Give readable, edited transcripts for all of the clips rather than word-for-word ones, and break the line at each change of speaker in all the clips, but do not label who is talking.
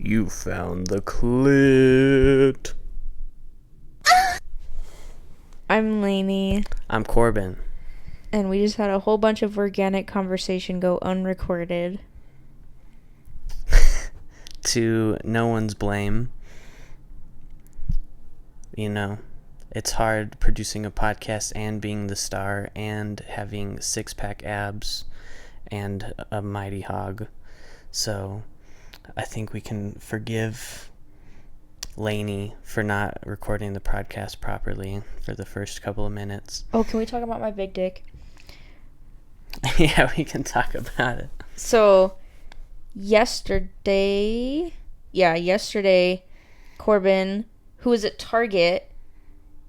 You found the CLIT.
I'm Lainey,
I'm Corbyn.
and we just had a whole bunch of organic conversation go unrecorded.
To no one's blame. You know, it's hard producing a podcast and being the star and having six-pack abs and a mighty hog. So I think we can forgive Lainey for not recording the podcast properly for the first couple of minutes.
Oh, can we talk about my big dick?
Yeah, we can talk about it.
So, yesterday, Corbyn, who was at Target,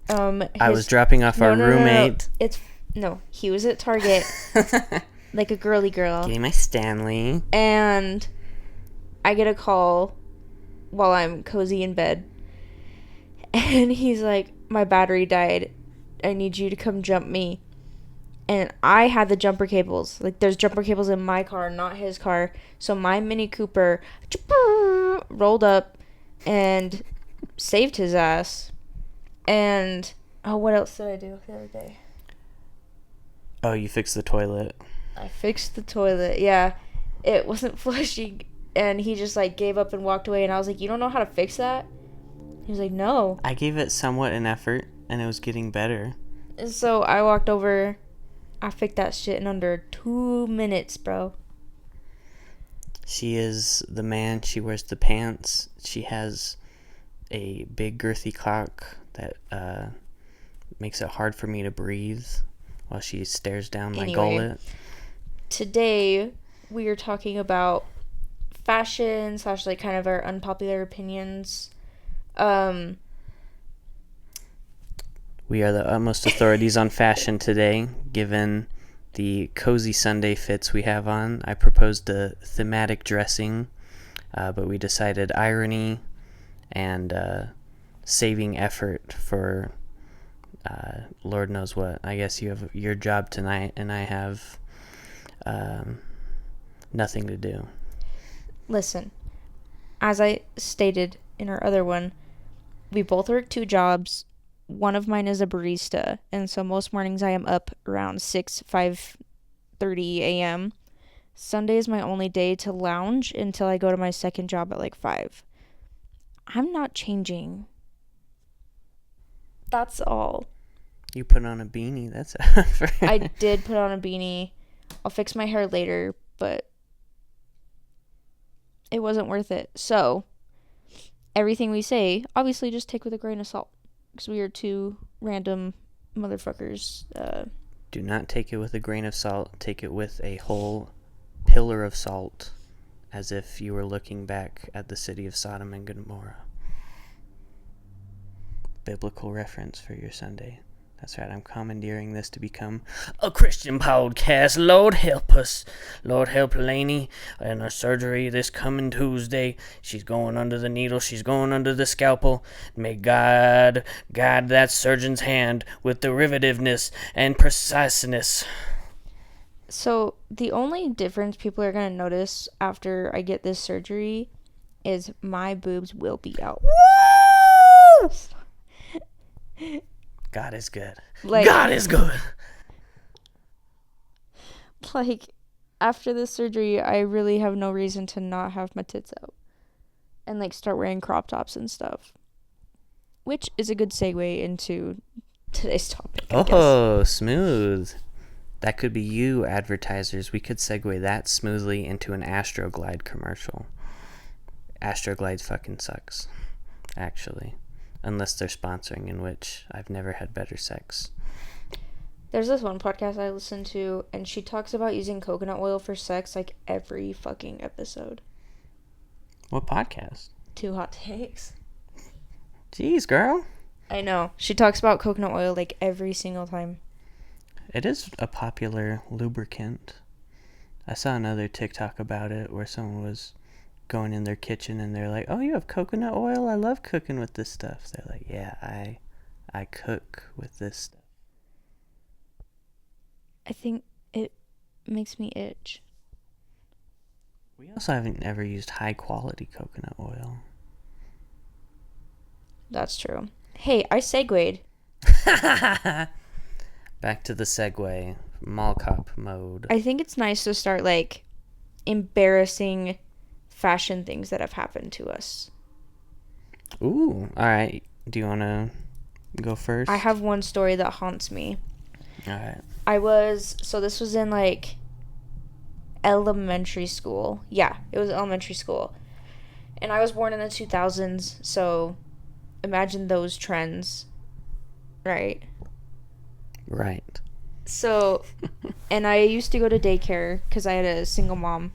I was dropping off our roommate.
He was at Target, like a girly girl.
Getting my Stanley.
And I get a call while I'm cozy in bed. And he's like, my battery died. I need you to come jump me. And I had the jumper cables. Like, there's jumper cables in my car, not his car. So my Mini Cooper rolled up and saved his ass. And, what else did I do the other day?
Oh, you fixed the toilet.
I fixed the toilet, yeah. It wasn't flushing. And he just, gave up and walked away. And I was like, you don't know how to fix that? He was like, no.
I gave it somewhat an effort, and it was getting better.
And so I walked over. I fixed that shit in under 2 minutes, bro.
She is the man. She wears the pants. She has a big girthy cock that makes it hard for me to breathe while she stares down my gullet.
Today, we are talking about fashion / kind of our unpopular opinions.
We are the utmost authorities on fashion today, given the cozy Sunday fits we have on. I proposed a thematic dressing, but we decided irony and saving effort for Lord knows what. I guess you have your job tonight, and I have nothing to do.
Listen, as I stated in our other one, we both work 2 jobs. One of mine is a barista, and so most mornings I am up around 5:30 a.m. Sunday is my only day to lounge until I go to my second job at 5. I'm not changing. That's all.
You put on a beanie. That's
I did put on a beanie. I'll fix my hair later, but it wasn't worth it. So, everything we say, obviously just take with a grain of salt. Because we are 2 random motherfuckers.
Do not take it with a grain of salt. Take it with a whole pillar of salt, as if you were looking back at the city of Sodom and Gomorrah. Biblical reference for your Sunday. That's right, I'm commandeering this to become a Christian podcast. Lord help us. Lord help Lainey in her surgery this coming Tuesday. She's going under the needle. She's going under the scalpel. May God guide that surgeon's hand with derivativeness and preciseness.
So, the only difference people are going to notice after I get this surgery is my boobs will be out.
Woo! God is good. God is good.
After this surgery, I really have no reason to not have my tits out. And, start wearing crop tops and stuff. Which is a good segue into today's topic, I guess.
Smooth. That could be you, advertisers. We could segue that smoothly into an Astroglide commercial. Astroglide fucking sucks, actually. Unless they're sponsoring, in which I've never had better sex.
There's this one podcast I listen to, and she talks about using coconut oil for sex every fucking episode.
What podcast?
2 Hot Takes.
Jeez, girl.
I know. She talks about coconut oil every single time.
It is a popular lubricant. I saw another TikTok about it where someone was going in their kitchen and they're like, oh, you have coconut oil? I love cooking with this stuff. They're like, yeah, I cook with this stuff.
I think it makes me itch.
We also haven't ever used high quality coconut oil.
That's true. Hey, I segued.
Back to the segue. Mall cop mode.
I think it's nice to start like embarrassing fashion things that have happened to us.
Ooh, alright. Do you want to go first?
I have one story that haunts me.
Alright.
So this was in like elementary school. Yeah, it was elementary school. And I was born in the 2000s, so imagine those trends, right?
Right.
So, and I used to go to daycare because I had a single mom.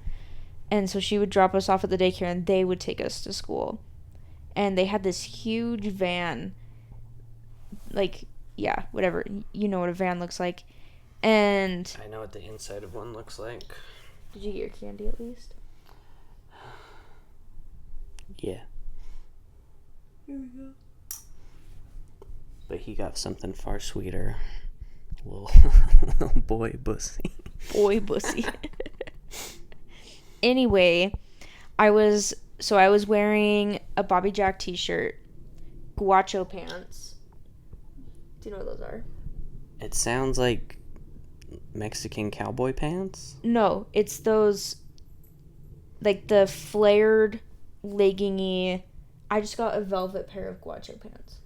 And so she would drop us off at the daycare and they would take us to school. And they had this huge van. Like, yeah, whatever. You know what a van looks like. And
I know what the inside of one looks like.
did you get your candy at least?
Yeah.
Here we go.
But he got something far sweeter. Little boy bussy.
Boy bussy. Anyway, I was wearing a Bobby Jack t-shirt, guacho pants. Do you know what those are?
It sounds like Mexican cowboy pants.
No, it's those, like the flared, leggingy. I just got a velvet pair of guacho pants.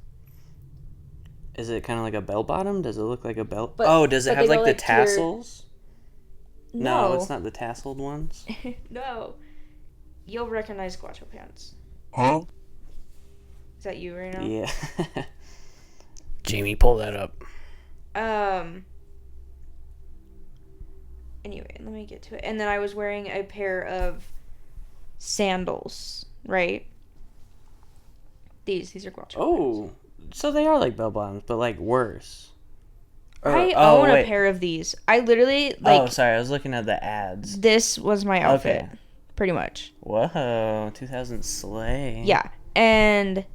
Is it kind of like a bell bottom? Does it look like a bell?
But,
does it
but
have
they
like
go,
the
like, to your-
tassels? No, it's not the tasseled ones.
No. You'll recognize guacho pants.
Huh?
Is that you right now?
Yeah. Jamie, pull that up.
Anyway, let me get to it. And then I was wearing a pair of sandals, right? These are guacho pants.
Oh, so they are like bell bottoms, but like worse.
I own a pair of these. I literally, like...
Oh, sorry. I was looking at the ads.
This was my outfit.
Okay.
Pretty much.
Whoa. 2000 slay.
Yeah. And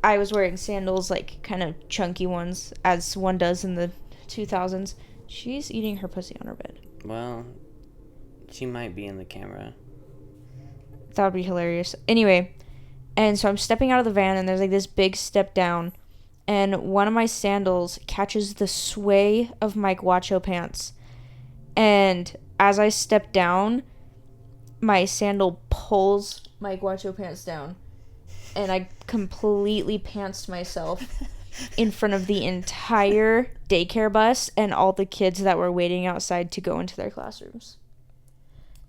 I was wearing sandals, like, kind of chunky ones, as one does in the 2000s. She's eating her pussy on her bed.
Well, she might be in the camera.
That would be hilarious. Anyway, and so I'm stepping out of the van, and there's, like, this big step down. And one of my sandals catches the sway of my guacho pants. And as I step down, my sandal pulls my guacho pants down. And I completely pantsed myself in front of the entire daycare bus and all the kids that were waiting outside to go into their classrooms.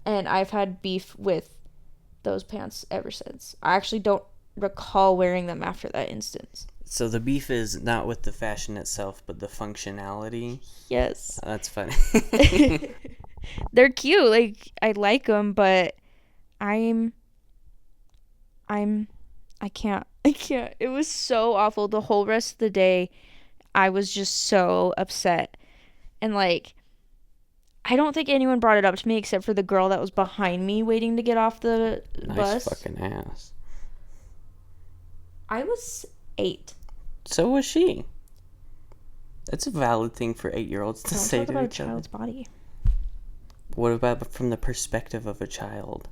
And I've had beef with those pants ever since. I actually don't recall wearing them after that instance.
So the beef is not with the fashion itself, but the functionality.
Yes.
That's funny.
They're cute. Like, I like them, but I can't. It was so awful. The whole rest of the day, I was just so upset. And, like, I don't think anyone brought it up to me except for the girl that was behind me waiting to get off the
Nice
bus.
fucking ass.
I was 8.
So was she. That's a valid thing for 8-year-olds to
Don't
say
talk
to
about a
each other.
child's body.
What about from the perspective of a child?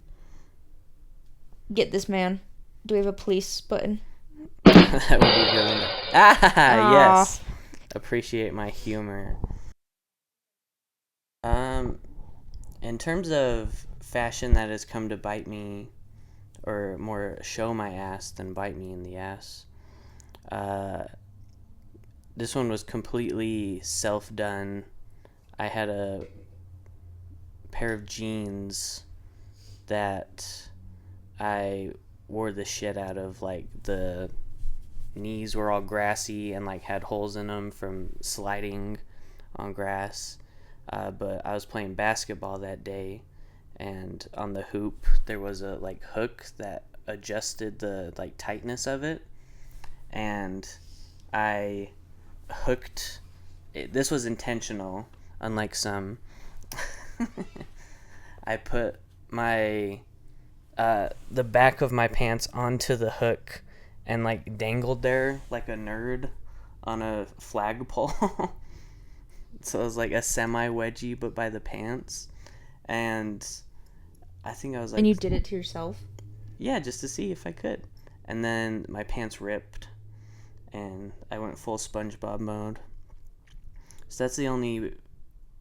Get this, man. Do we have a police button?
That would be really nice. Yes. Appreciate my humor. In terms of fashion that has come to bite me, or more show my ass than bite me in the ass, this one was completely self-done. I had a pair of jeans that I wore the shit out of. Like, the knees were all grassy and like had holes in them from sliding on grass. But I was playing basketball that day, and on the hoop there was a like hook that adjusted the like tightness of it, and I hooked it. This was intentional, unlike some. I put my the back of my pants onto the hook and like dangled there like a nerd on a flagpole. So it was like a semi wedgie but by the pants, and I think I was like...
And you did it to yourself?
Yeah, just to see if I could. And then my pants ripped, and I went full SpongeBob mode. So that's the only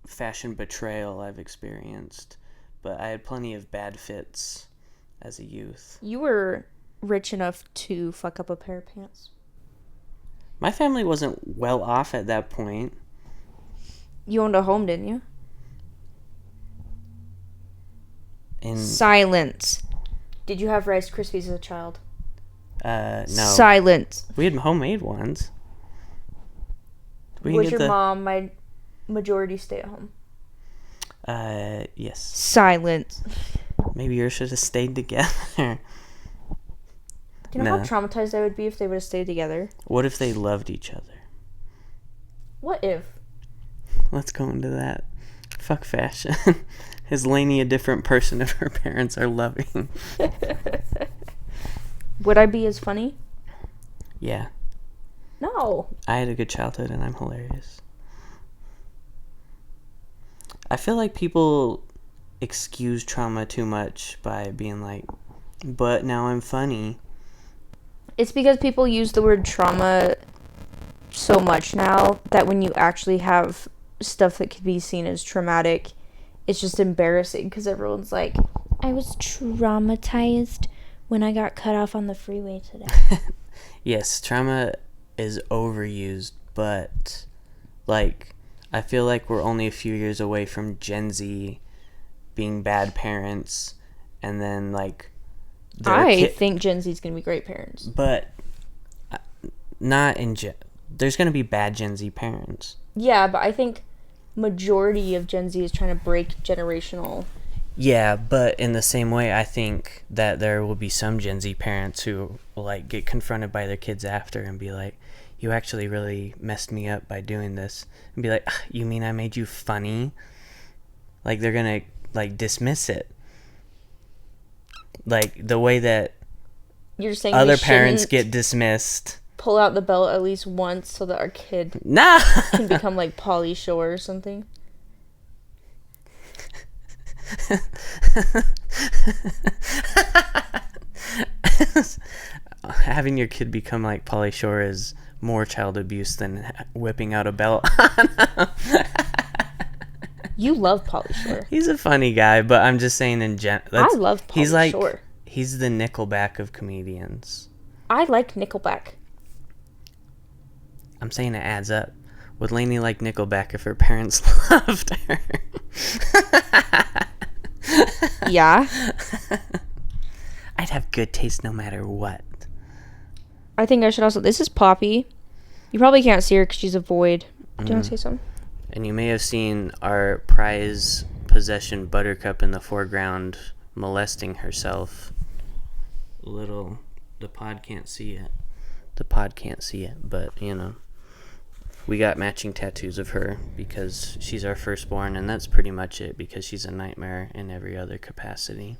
fashion betrayal I've experienced. But I had plenty of bad fits as a youth.
You were rich enough to fuck up a pair of pants.
My family wasn't well off at that point.
You owned a home, didn't you? Silence. Did you have Rice Krispies as a child?
No.
Silence.
We had homemade ones.
Was your mom my majority stay at home?
Yes.
Silence.
Maybe yours should have stayed together.
Do you know how traumatized I would be if they would have stayed together?
What if they loved each other?
What if?
Let's go into that. Fuck fashion. Is Lainey a different person if her parents are loving?
Would I be as funny?
Yeah.
No.
I had a good childhood and I'm hilarious. I feel like people excuse trauma too much by being like, but now I'm funny.
It's because people use the word trauma so much now that when you actually have stuff that could be seen as traumatic, it's just embarrassing because everyone's like, I was traumatized when I got cut off on the freeway today.
Yes, trauma is overused, but like I feel like we're only a few years away from Gen Z being bad parents, and then like
I think Gen Z is going to be great parents.
But not in there's going to be bad Gen Z parents.
Yeah, but I think majority of Gen Z is trying to break generational.
Yeah, but in the same way, I think that there will be some Gen Z parents who will like get confronted by their kids after and be like, you actually really messed me up by doing this. And be like, you mean I made you funny? Like they're going to like dismiss it. Like the way that
you're saying
other parents get dismissed.
Pull out the belt at least once so that our kid can become like Pauly Shore or something.
Having your kid become like Pauly Shore is more child abuse than whipping out a belt.
You love Pauly Shore.
He's a funny guy, but I'm just saying in
I love Pauly Shore.
He's the Nickelback of comedians.
I like Nickelback.
I'm saying it adds up. Would Lainey like Nickelback if her parents loved her?
Yeah.
I'd have good taste no matter what.
I think I should also... This is Poppy. You probably can't see her because she's a void. Do you want to say something?
And you may have seen our prize possession Buttercup in the foreground molesting herself. The pod can't see it. But, you know. We got matching tattoos of her because she's our firstborn, and that's pretty much it because she's a nightmare in every other capacity.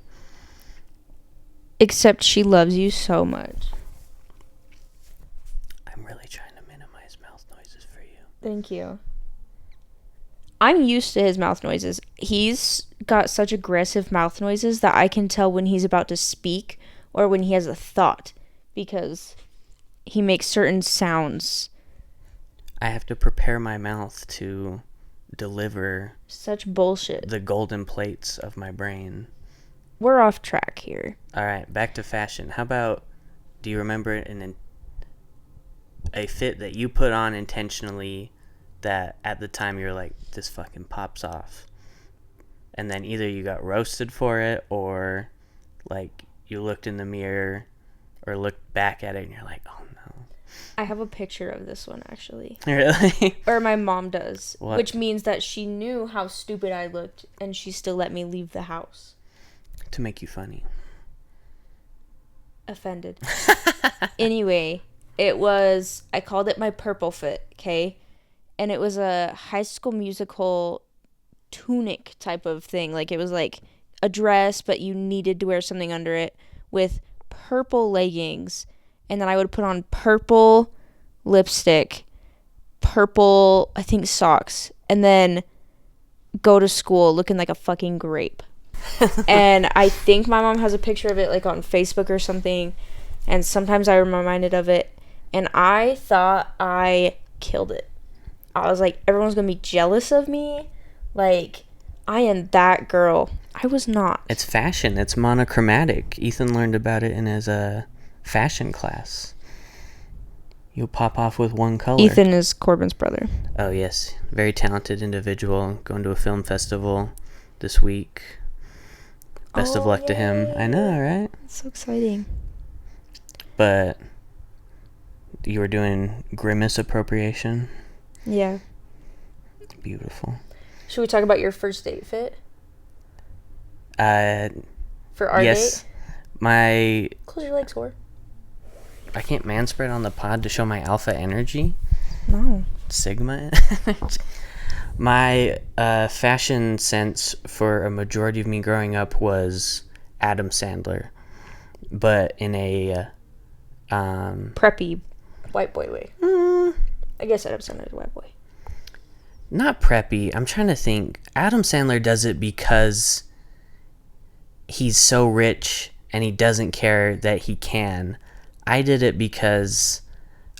Except she loves you so much.
I'm really trying to minimize mouth noises for you.
Thank you. I'm used to his mouth noises. He's got such aggressive mouth noises that I can tell when he's about to speak or when he has a thought because he makes certain sounds.
I have to prepare my mouth to deliver
such bullshit.
The golden plates of my brain.
We're off track here.
All right, back to fashion. How about, do you remember a fit that you put on intentionally that at the time you were like, this fucking pops off? And then either you got roasted for it or like you looked in the mirror or looked back at it and you're like, oh no.
I have a picture of this one, actually.
Really?
Or my mom does.
What?
Which means that she knew how stupid I looked, and she still let me leave the house.
To make you funny.
Offended. Anyway, I called it my purple fit, okay? And it was a High School Musical tunic type of thing. Like, it was like a dress, but you needed to wear something under it with purple leggings. And then I would put on purple lipstick, purple, I think, socks, and then go to school looking like a fucking grape. And I think my mom has a picture of it like on Facebook or something, and sometimes I'm reminded of it, and I thought I killed it. I was like, everyone's gonna be jealous of me, like I am that girl. I was not.
It's fashion. It's monochromatic. Ethan learned about it in his fashion class. You'll pop off with one color.
Ethan is Corbyn's brother.
Oh, yes. Very talented individual. Going to a film festival this week. Best of luck to him. I know, right?
That's so exciting.
But you were doing grimace appropriation?
Yeah.
Beautiful.
Should we talk about your first date fit? For our date?
My...
Close your legs, whore.
I can't manspread on the pod to show my alpha energy.
No.
Sigma energy. My fashion sense for a majority of me growing up was Adam Sandler, but in a
preppy white boy way. I guess Adam Sandler's a white boy.
Not preppy. I'm trying to think. Adam Sandler does it because he's so rich and he doesn't care that he can. I did it because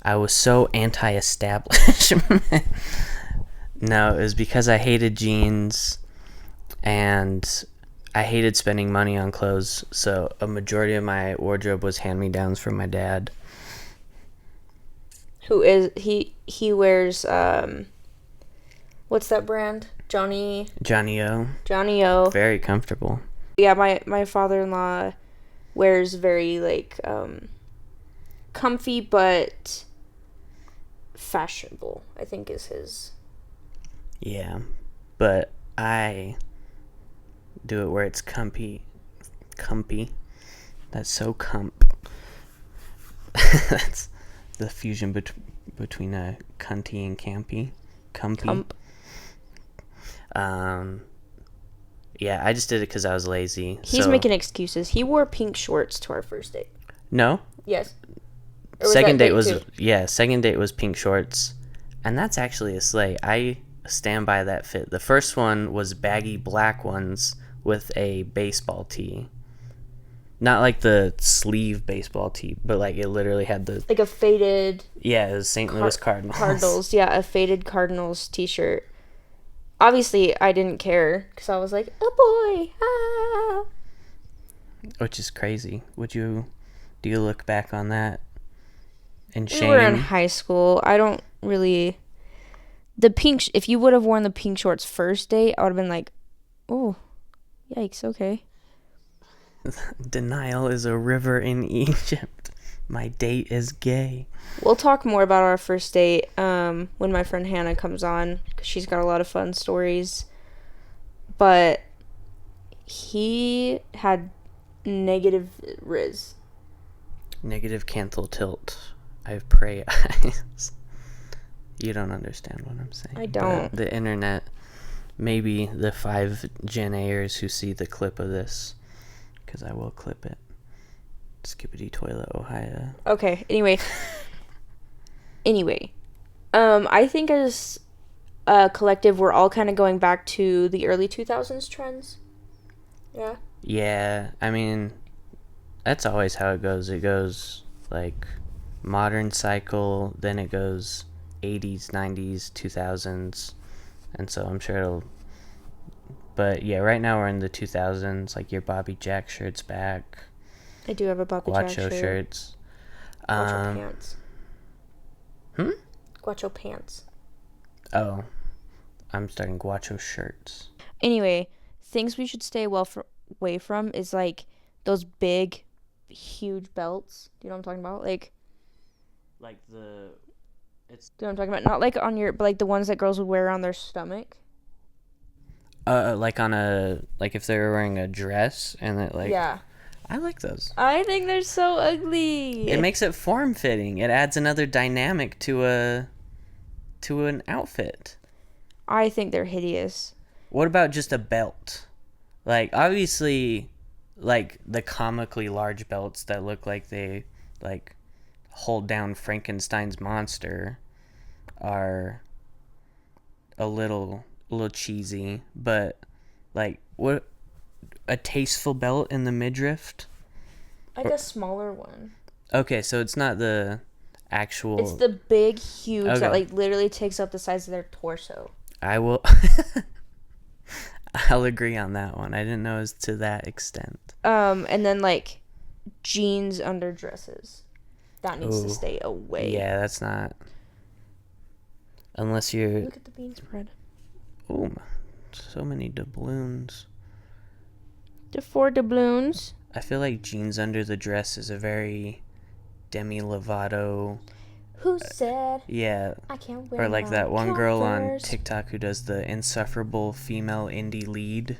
I was so anti-establishment. No, it was because I hated jeans and I hated spending money on clothes. So a majority of my wardrobe was hand-me-downs from my dad.
Who is he wears what's that brand? Johnny O.
Very comfortable.
Yeah, my father-in-law wears very like comfy but fashionable, I think is his.
Yeah, but I do it where it's comfy. That's so comp. That's the fusion between a cunty and campy. Comfy. Yeah, I just did it because I was lazy.
He's making excuses. He wore pink shorts to our first date.
No?
Yes.
Second date was pink shorts. And that's actually a slay. I stand by that fit. The first one was baggy black ones with a baseball tee. Not like the sleeve baseball tee, but like it literally had the...
like a faded...
Yeah, it was St. Louis Cardinals.
Cardinals, yeah, a faded Cardinals t-shirt. Obviously, I didn't care because I was like, oh boy, ah.
Which is crazy. Do you look back on that in shame?
We were in high school. I don't really... if you would have worn the pink shorts first date, I would have been like, oh, yikes, okay.
Denial is a river in Egypt. My date is gay.
We'll talk more about our first date when my friend Hannah comes on, because she's got a lot of fun stories. But he had negative riz.
Negative canthal tilt. I have prey eyes. You don't understand what I'm saying.
I don't.
But the internet, maybe the 5 Gen Ayers who see the clip of this, because I will clip it. Skippity toilet, Ohio.
Okay, anyway. I think as a collective, we're all kind of going back to the early 2000s trends. Yeah?
Yeah, I mean, that's always how it goes. It goes, like, modern cycle, then it goes 80s, 90s, 2000s, and so I'm sure it'll... But, yeah, right now we're in the 2000s, like your Bobby Jack shirt's back.
I do have a Bobby Jack shirt.
Guacho shirts.
Guacho pants. Guacho pants.
Oh. I'm starting guacho shirts.
Anyway, things we should stay away from is, like, those big, huge belts. Do you know what I'm talking about? Like the... Do you know what I'm talking about? Not, like, on your... But, like, the ones that girls would wear on their stomach.
Like on a... Like, if they were wearing a dress and it, like...
Yeah.
I like those.
I think they're so ugly.
It makes it form-fitting. It adds another dynamic to an outfit.
I think they're hideous.
What about just a belt? Like, obviously, like, the comically large belts that look like they, like, hold down Frankenstein's monster are a little cheesy. But, like, what... a tasteful belt in the midriff?
Like a smaller one.
Okay, so it's not the actual...
It's the big, huge
Okay.
that like literally takes up the size of their torso.
I will... I'll agree on that one. I didn't know it was to that extent.
And then like jeans under dresses. That needs to stay away.
Yeah, that's not... Unless you're...
Look at the bean spread.
Oh, so many doubloons.
The 4 doubloons.
I feel like jeans under the dress is a very Demi Lovato...
Who said
Yeah.
I can't wear
Or like that one
Converse.
girl on TikTok who does the insufferable female indie lead.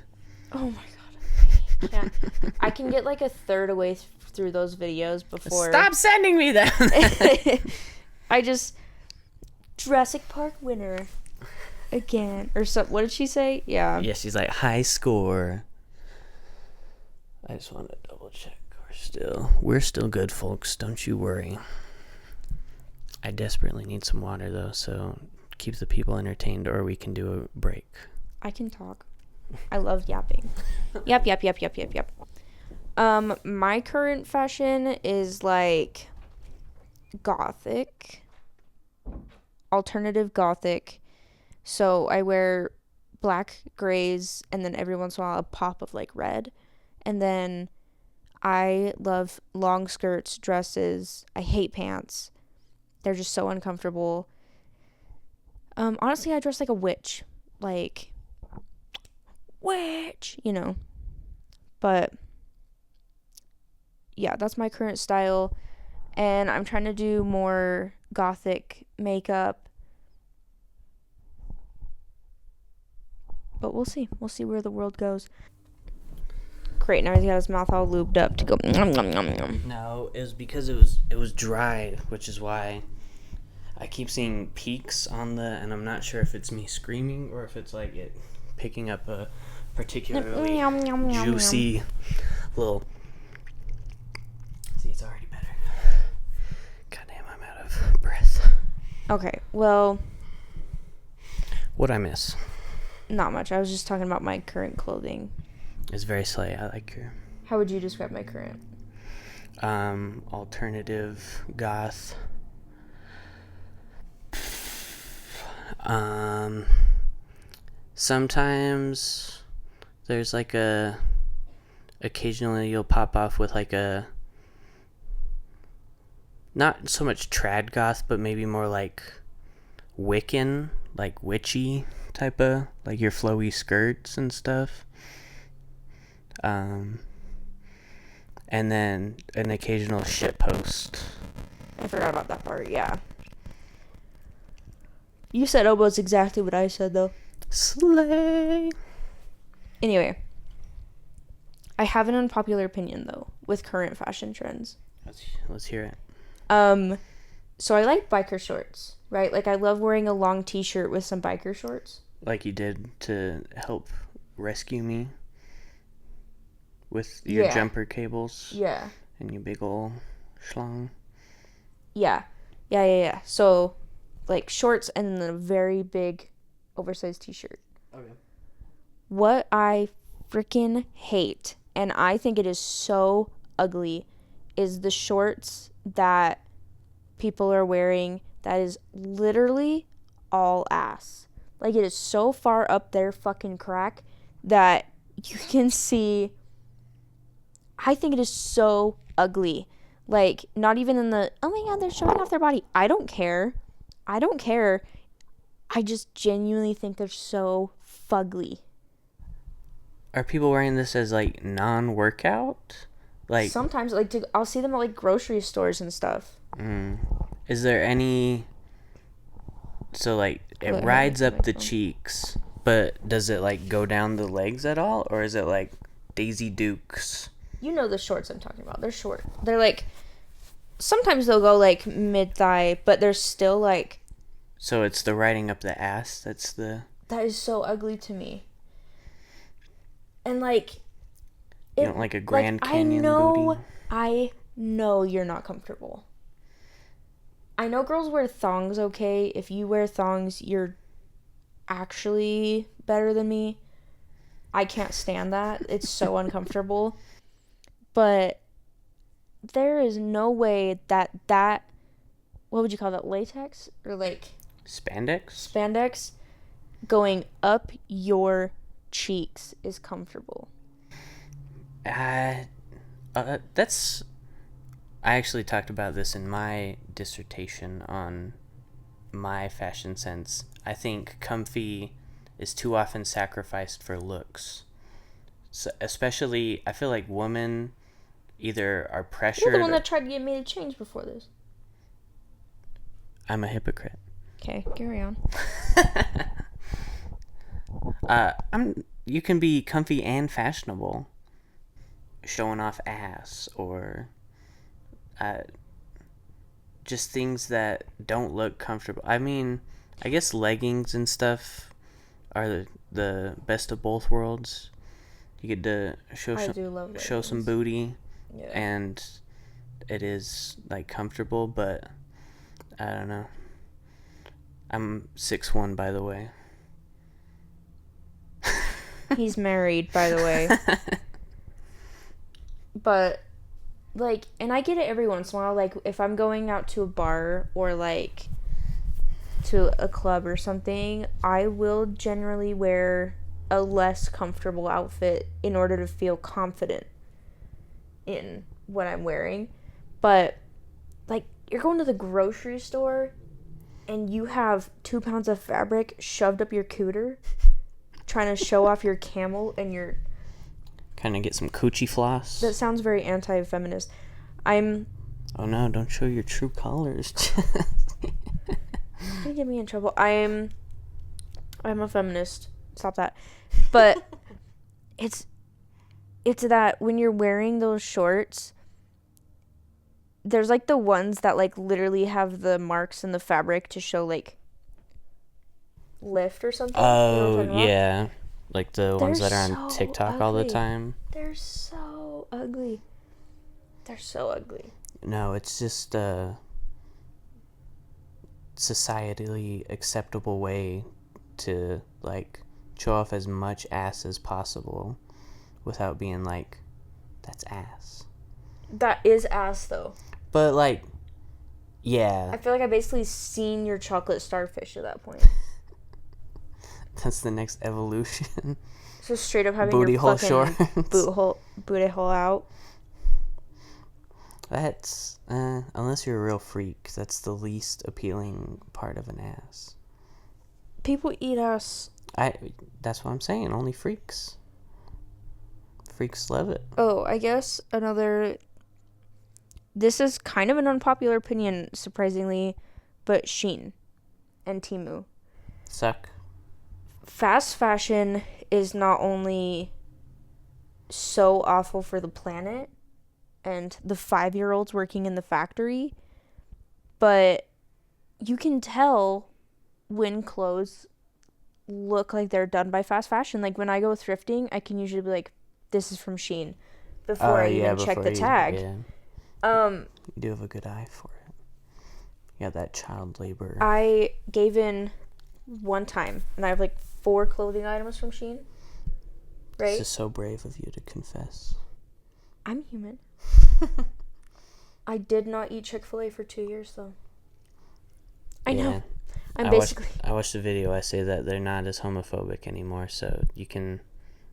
Oh my god. I can't. I can get like a third away through those videos before...
Stop sending me them!
I just... Jurassic Park winner. Again. Or so, what did she say? Yeah.
Yeah, she's like, high score. I just want to double check. We're still good, folks. Don't you worry. I desperately need some water, though, so keep the people entertained, or we can do a break.
I can talk. I love yapping. Yap. My current fashion is like gothic. Alternative gothic. So I wear black, grays, and then every once in a while a pop of like red. And then I love long skirts, dresses. I hate pants. They're just so uncomfortable. Honestly, I dress like a witch. Like, witch, you know. But, yeah, that's my current style. And I'm trying to do more gothic makeup. But we'll see. We'll see where the world goes. Great, now he's got his mouth all lubed up to go nom, nom, nom, nom.
No, it was because it was dry, which is why I keep seeing peaks on and I'm not sure if it's me screaming or if it's like it picking up a particularly juicy little... See, it's already better. Goddamn, I'm out of breath.
Okay, well...
What'd I miss?
Not much. I was just talking about my current clothing.
It's very slay. I like your...
How would you describe my current?
Alternative, goth. Sometimes there's like occasionally you'll pop off with like not so much trad goth, but maybe more like Wiccan, like witchy type of, like your flowy skirts and stuff. And then an occasional shitpost.
I forgot about that part, yeah. You said almost exactly what I said, though.
Slay.
Anyway. I have an unpopular opinion, though, with current fashion trends.
Let's hear it.
So I like biker shorts, right? Like, I love wearing a long t-shirt with some biker shorts.
Like you did to help rescue me with your jumper cables.
Yeah.
And your big ol' schlong.
Yeah. So, like, shorts and then a very big oversized t-shirt.
Okay.
What I freaking hate, and I think it is so ugly, is the shorts that people are wearing that is literally all ass. Like, it is so far up their fucking crack that you can see. I think it is so ugly. Like, not even in the, oh my god, they're showing off their body. I don't care. I just genuinely think they're so fugly.
Are people wearing this as, like, non-workout? Like,
sometimes, like, I'll see them at, like, grocery stores and stuff.
Is there any... So, like, it rides up the cheeks, but does it, like, go down the legs at all? Or is it, like, Daisy Dukes?
You know the shorts I'm talking about. They're short. They're, like... Sometimes they'll go, like, mid-thigh, but they're still, like...
So it's the riding up the ass that's the...
That is so ugly to me. And, like...
You don't like a Grand Canyon booty?
I know you're not comfortable. I know girls wear thongs, okay? If you wear thongs, you're actually better than me. I can't stand that. It's so uncomfortable. But there is no way that what would you call that, latex or like spandex going up your cheeks is comfortable.
That's I actually talked about this in my dissertation on my fashion sense. I think comfy is too often sacrificed for looks. So especially, I feel like women either are pressured.
You're the one that tried to get me to change before this.
I'm a hypocrite.
Okay, carry on.
You can be comfy and fashionable, showing off ass or just things that don't look comfortable. I mean, I guess leggings and stuff are the best of both worlds. You get to show some booty, yeah. And it is like comfortable, but I don't know. I'm 6'1", by the way.
He's married, by the way. But like, and I get it every once in a while, like if I'm going out to a bar or like to a club or something, I will generally wear a less comfortable outfit in order to feel confident in what I'm wearing. But like, you're going to the grocery store and you have 2 pounds of fabric shoved up your cooter trying to show off your camel and your
kind of get some coochie floss.
That sounds very anti-feminist. Oh
no, don't show your true colors.
Don't get me in trouble. I'm a feminist. Stop that. But it's that when you're wearing those shorts, there's like the ones that like literally have the marks in the fabric to show like lift or something.
Oh, you know yeah. Like the ones that are on TikTok all the time.
They're so ugly. They're so ugly.
No, it's just a societally acceptable way to like show off as much ass as possible without being like, that's ass.
That is ass though.
But like, yeah.
I feel like I basically seen your chocolate starfish at that point.
That's the next evolution.
So straight up having
booty
your
hole
fucking booty hole out.
That's unless you're a real freak, that's the least appealing part of an ass.
People eat ass.
That's what I'm saying. Only freaks. Freaks love it.
Oh, I guess this is kind of an unpopular opinion, surprisingly, but Shein and Temu
suck.
Fast fashion is not only so awful for the planet and the 5-year-olds working in the factory, but you can tell when clothes look like they're done by fast fashion. Like when I go thrifting, I can usually be like, this is from Shein before I even check the tag.
Yeah. You do have a good eye for it. Yeah, that child labor.
I gave in one time, and I have like 4 clothing items from Shein. Right?
This is so brave of you to confess.
I'm human. I did not eat Chick-fil-A for 2 years, though. I know.
I watched a video. I say that they're not as homophobic anymore, so you can...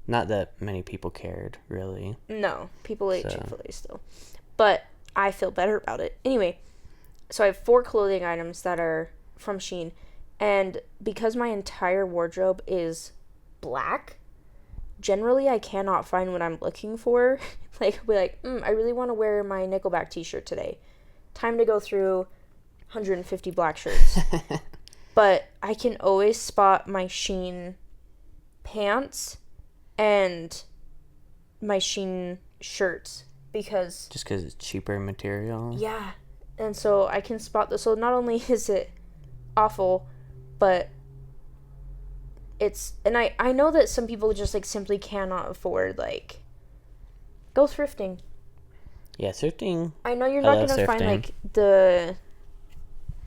Not that many people cared, really.
No, people ate Chick-fil-A still. But I feel better about it. Anyway, so I have 4 clothing items that are from Shein. And because my entire wardrobe is black, generally I cannot find what I'm looking for. Like, I'll be like, I really want to wear my Nickelback t-shirt today. Time to go through 150 black shirts. But I can always spot my Shein pants and my Shein shirts because...
Just because it's cheaper material?
Yeah. And so I can spot this. So not only is it awful, but it's... And I know that some people just, like, simply cannot afford, like... Go thrifting.
Yeah, thrifting.
I know you're not going to find, like, the...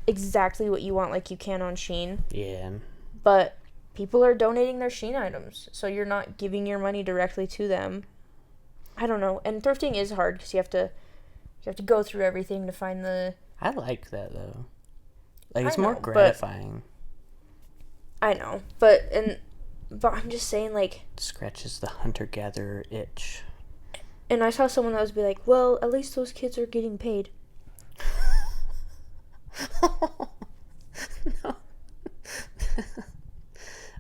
Exactly what you want like you can on Shein.
Yeah.
But people are donating their Shein items, so you're not giving your money directly to them. I don't know. And thrifting is hard because you have to go through everything to find the.
I like that though. Like,
I
it's
know,
more gratifying.
I know, but I'm just saying, like,
Scratches the hunter-gatherer itch.
and I saw someone that was be like, well, at least those kids are getting paid.
No.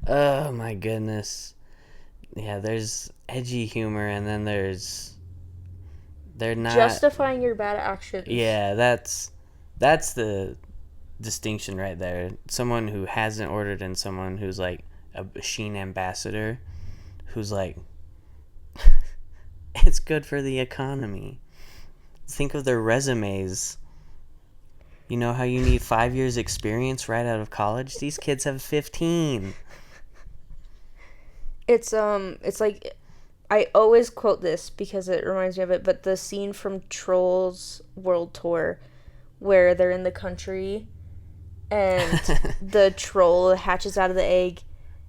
Oh my goodness. Yeah, there's edgy humor, and then they're not
Justifying your bad actions.
Yeah, that's the distinction right there. Someone who hasn't ordered and someone who's like a Shein ambassador, who's like, it's good for the economy. Think of their resumes. You know how you need 5 years experience right out of college? These kids have 15.
It's like, I always quote this because it reminds me of it, but the scene from Trolls World Tour where they're in the country and the troll hatches out of the egg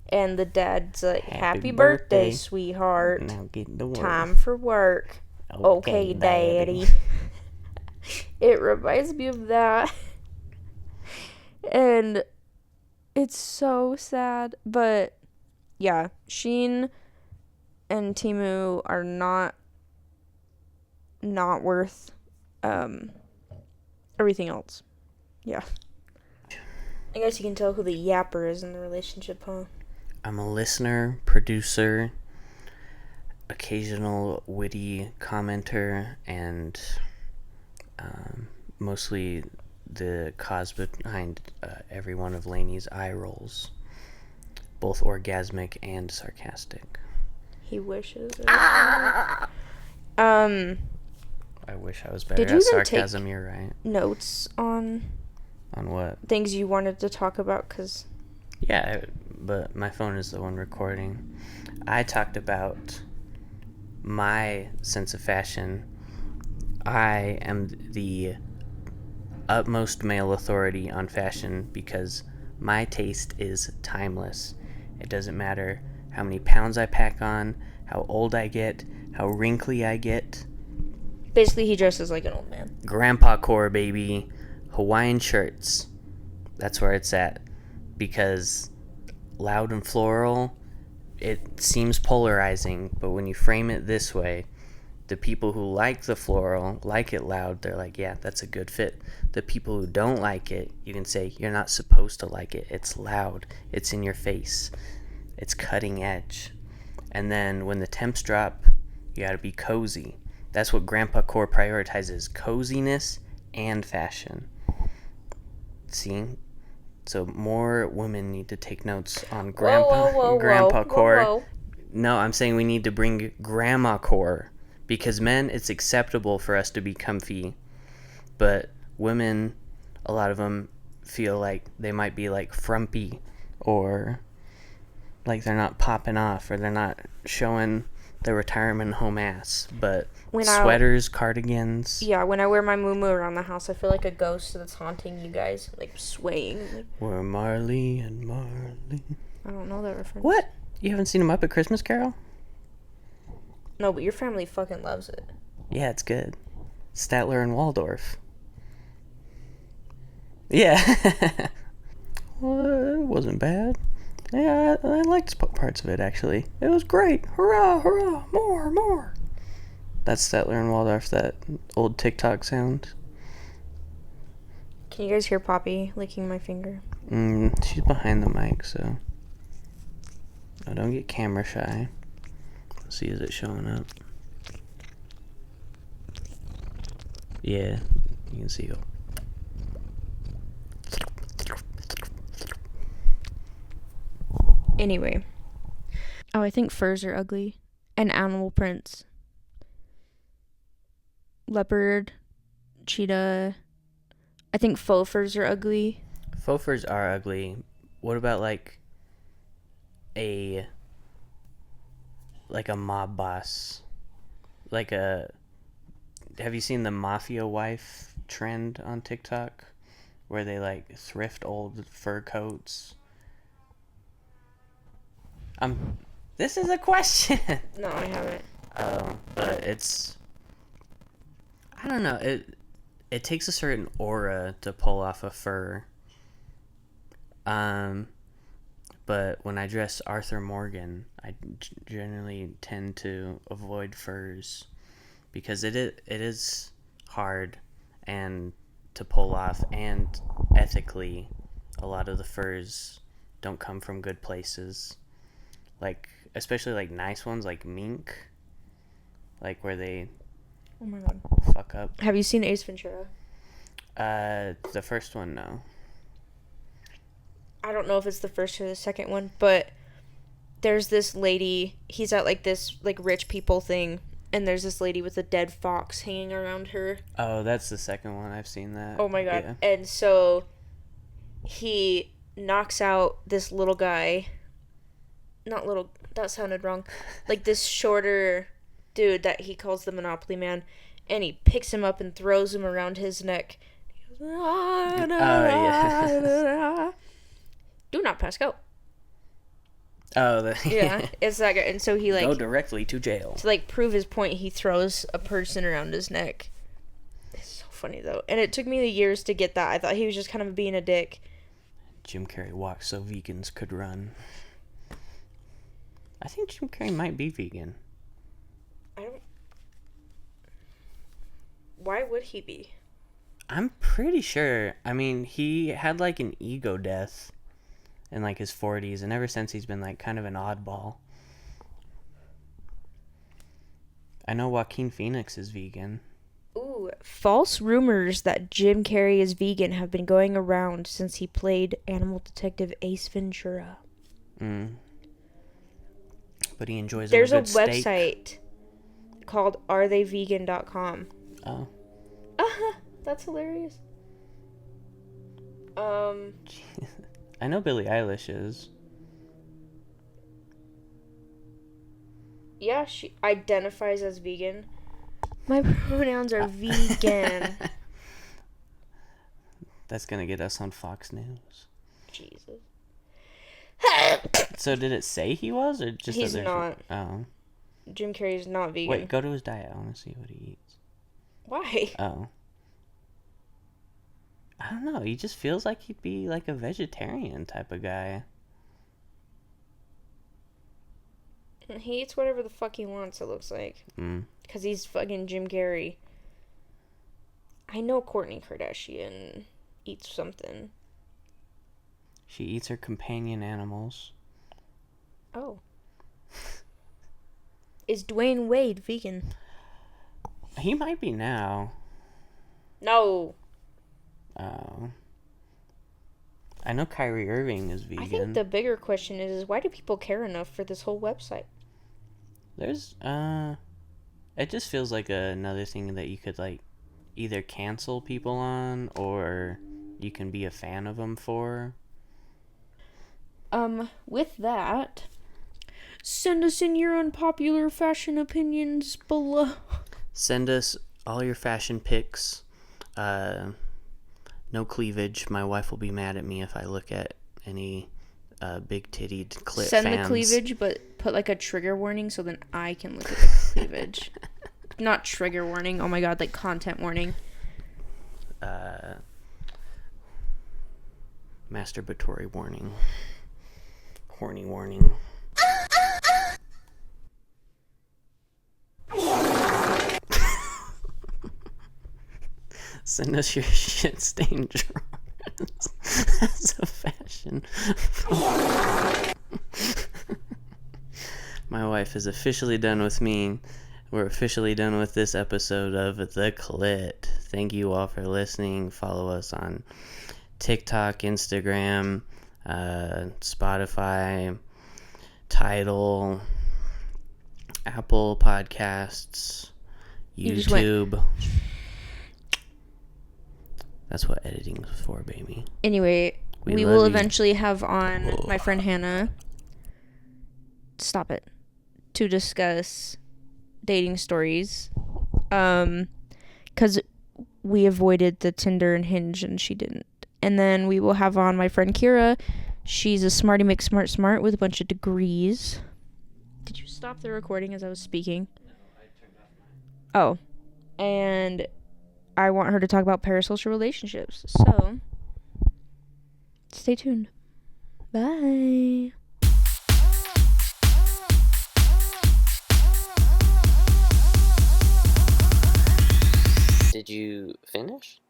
and the dad's like, happy birthday, sweetheart.
Now get to work.
Time for work. Okay, daddy. It reminds me of that. And it's so sad. But yeah, Shein and Temu are not worth everything else. Yeah. I guess you can tell who the yapper is in the relationship, huh?
I'm a listener, producer, occasional witty commenter, and mostly the cause behind every one of Lainey's eye rolls, both orgasmic and sarcastic.
He wishes.
I wish I was better
Did you
at
even
sarcasm.
take
You're right.
notes on
what?
things you wanted to talk about? Because
Yeah, but my phone is the one recording. I talked about my sense of fashion. I am the utmost male authority on fashion because my taste is timeless. It doesn't matter how many pounds I pack on, how old I get, how wrinkly I get.
basically he dresses like an old man.
Grandpa core, baby. Hawaiian shirts. That's where it's at. Because loud and floral, it seems polarizing, but when you frame it this way, the people who like the floral, like it loud, they're like, yeah, that's a good fit. The people who don't like it, you can say, you're not supposed to like it. It's loud. It's in your face. It's cutting edge. And then when the temps drop, you gotta be cozy. That's what Grandpa Core prioritizes, coziness and fashion. See? So more women need to take notes on Grandpa Core.
Whoa.
No, I'm saying we need to bring Grandma Core. Because men, it's acceptable for us to be comfy. But women, a lot of them feel like they might be like frumpy, or like they're not popping off, or they're not showing their retirement home ass. But sweaters, cardigans.
Yeah, when I wear my muumuu around the house, I feel like a ghost that's haunting you guys, like swaying.
We're Marley and Marley.
I don't know that reference.
What? You haven't seen them up at Christmas Carol?
No, but your family fucking loves it.
Yeah, it's good. Statler and Waldorf. Yeah. Well, it wasn't bad. Yeah, I liked parts of it, actually. It was great. Hurrah, hurrah, more, more. That's Statler and Waldorf, that old TikTok sound.
Can you guys hear Poppy licking my finger?
She's behind the mic, so... Oh, don't get camera shy. Let's see, is it showing up? Yeah, you can see it.
Anyway. Oh, I think furs are ugly. And animal prints. Leopard, cheetah. I think faux furs are ugly.
Faux furs are ugly. What about like a mob boss? Have you seen the mafia wife trend on TikTok? Where they like thrift old fur coats? This is a question.
No, I haven't.
But I don't know. It takes a certain aura to pull off a fur. But when I dress Arthur Morgan, I generally tend to avoid furs because it is hard and to pull off, and ethically, a lot of the furs don't come from good places. Like, especially like nice ones like mink, like where they
Oh my god.
fuck up.
Have you seen Ace Ventura?
The first one, no.
I don't know if it's the first or the second one, but there's this lady. He's at like this like rich people thing, and there's this lady with a dead fox hanging around her.
Oh, that's the second one. I've seen that.
Oh my god.
Yeah.
And so he knocks out this little guy. Not little, that sounded wrong. Like this shorter dude that he calls the Monopoly Man, and he picks him up and throws him around his neck. He goes,
yeah.
Do not pass go.
Oh,
Yeah, it's that guy. And so he like
go directly to jail.
to like prove his point, he throws a person around his neck. It's so funny though, and it took me years to get that. I thought he was just kind of being a dick.
Jim Carrey walked so vegans could run. I think Jim Carrey might be vegan.
I don't. Why would he be?
I'm pretty sure. I mean, he had like an ego death in like his 40s, and ever since he's been like kind of an oddball. I know Joaquin Phoenix is vegan.
Ooh, false rumors that Jim Carrey is vegan have been going around since he played animal detective Ace Ventura.
But he enjoys
There's
a
a
good steak.
website called aretheyvegan.com.
Oh.
That's hilarious.
I know Billie Eilish is.
Yeah, she identifies as vegan. My pronouns are vegan.
That's gonna get us on Fox News.
Jesus.
So did it say he was, or just
He's
that
not.
Oh.
Jim Carrey's not vegan.
Wait, go to his diet. I want to see what he eats.
Why?
Oh. I don't know. He just feels like he'd be like a vegetarian type of guy.
He eats whatever the fuck he wants, it looks like. Because he's fucking Jim Carrey. I know Kourtney Kardashian eats something.
She eats her companion animals.
Oh. Is Dwayne Wade vegan?
He might be now.
No.
Oh. I know Kyrie Irving is vegan.
I think the bigger question is why do people care enough for this whole website?
There's, it just feels like another thing that you could, like, either cancel people on or you can be a fan of them for.
With that, send us in your unpopular fashion opinions below.
Send us all your fashion pics. No cleavage. My wife will be mad at me if I look at any big-tittied CLIT
Send
fans.
the cleavage, but put like a trigger warning so then I can look at the cleavage. Not trigger warning. Oh my god, like content warning.
Masturbatory warning. Horny warning. Send us your shit-stained drawers as a fashion. My wife is officially done with me. We're officially done with this episode of The CLIT. Thank you all for listening. Follow us on TikTok, Instagram, Spotify, Tidal, Apple Podcasts, YouTube. That's what editing is for, baby.
Anyway, we will eventually have on my friend Hannah. Stop it. To discuss dating stories. Because we avoided the Tinder and Hinge and she didn't. And then we will have on my friend Kira She's a smarty smart with a bunch of degrees. Did you stop the recording as I was speaking?
No, I turned off mine.
Oh. And I want her to talk about parasocial relationships. So, stay tuned. Bye.
Did you finish?